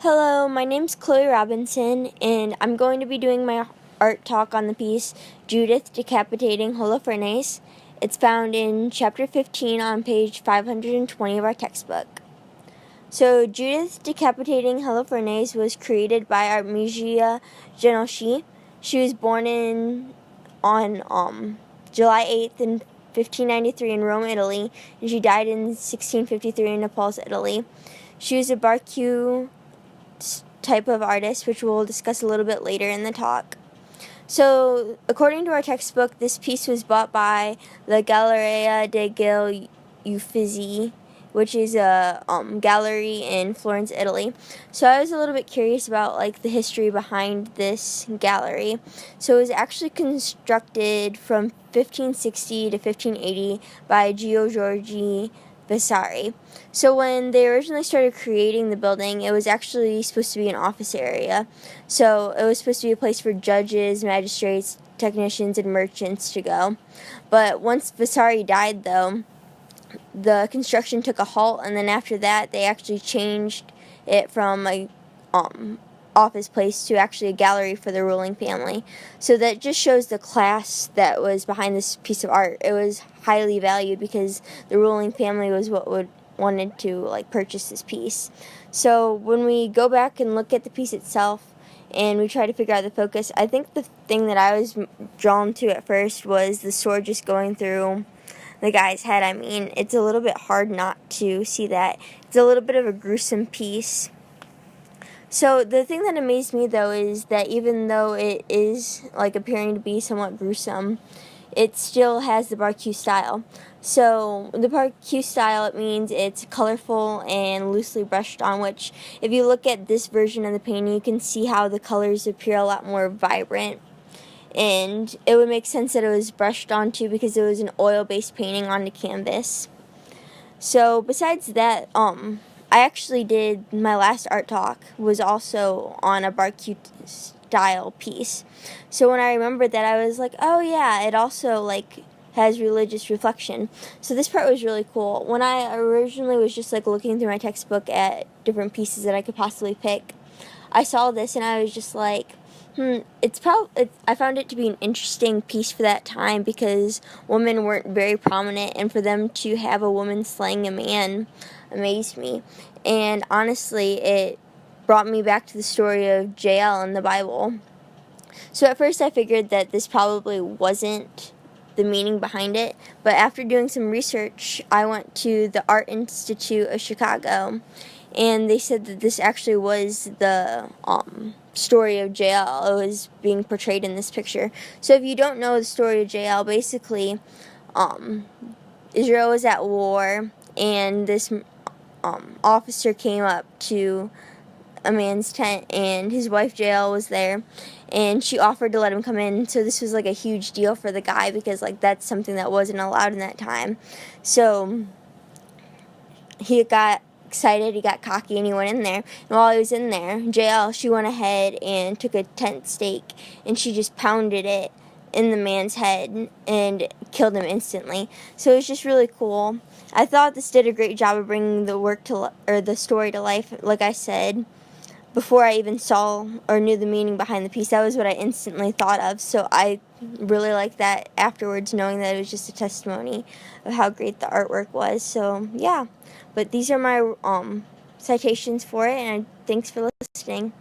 Hello, my name's Chloe Robinson, and I'm going to be doing my art talk on the piece Judith Decapitating Holofernes. It's found in chapter 15 on page 520 of our textbook. So, Judith Decapitating Holofernes was created by Artemisia Gentileschi. She was born on July 8th in 1593 in Rome, Italy, and she died in 1653 in Naples, Italy. She was a Barque type of artist, which we'll discuss a little bit later in the talk. So, according to our textbook, this piece was bought by the Galleria degli Uffizi, which is a gallery in Florence, Italy. So I was a little bit curious about the history behind this gallery. So it was actually constructed from 1560 to 1580 by Giorgio Vasari. So when they originally started creating the building, it was actually supposed to be an office area. So it was supposed to be a place for judges, magistrates, technicians, and merchants to go. But once Vasari died, though, the construction took a halt, and then after that, they actually changed it from a office place to actually a gallery for the ruling family. So that just shows the class that was behind this piece of art. It was highly valued because the ruling family was what wanted to purchase this piece. So when we go back and look at the piece itself and we try to figure out the focus, I think the thing that I was drawn to at first was the sword just going through the guy's head. I mean, it's a little bit hard not to see that. It's a little bit of a gruesome piece. So the thing that amazed me, though, is that even though it is appearing to be somewhat gruesome, it still has the Barque style. So the Barque style, it means it's colorful and loosely brushed on, which if you look at this version of the painting, you can see how the colors appear a lot more vibrant. And it would make sense that it was brushed onto because it was an oil-based painting onto canvas. So besides that, I actually did my last art talk was also on a Barque style piece. So when I remembered that, I was like, oh yeah, it also has religious reflection. So this part was really cool. When I originally was just looking through my textbook at different pieces that I could possibly pick, I saw this and I was just like, I found it to be an interesting piece for that time because women weren't very prominent, and for them to have a woman slaying a man amazed me. And honestly, it brought me back to the story of Jael in the Bible. So at first I figured that this probably wasn't the meaning behind it, but after doing some research, I went to the Art Institute of Chicago, and they said that this actually was the story of Jael. It was being portrayed in this picture. So if you don't know the story of Jael, basically, Israel was at war, and this officer came up to a man's tent, and his wife Jael was there, and she offered to let him come in. So this was a huge deal for the guy because that's something that wasn't allowed in that time. So he got excited, he got cocky, and he went in there. And while he was in there, Jael, she went ahead and took a tent stake and she just pounded it in the man's head and killed him instantly. So it was just really cool. I thought this did a great job of bringing the story to life. Like I said, before I even saw or knew the meaning behind the piece, that was what I instantly thought of. So I really liked that afterwards, knowing that it was just a testimony of how great the artwork was. So yeah, but these are my citations for it, and thanks for listening.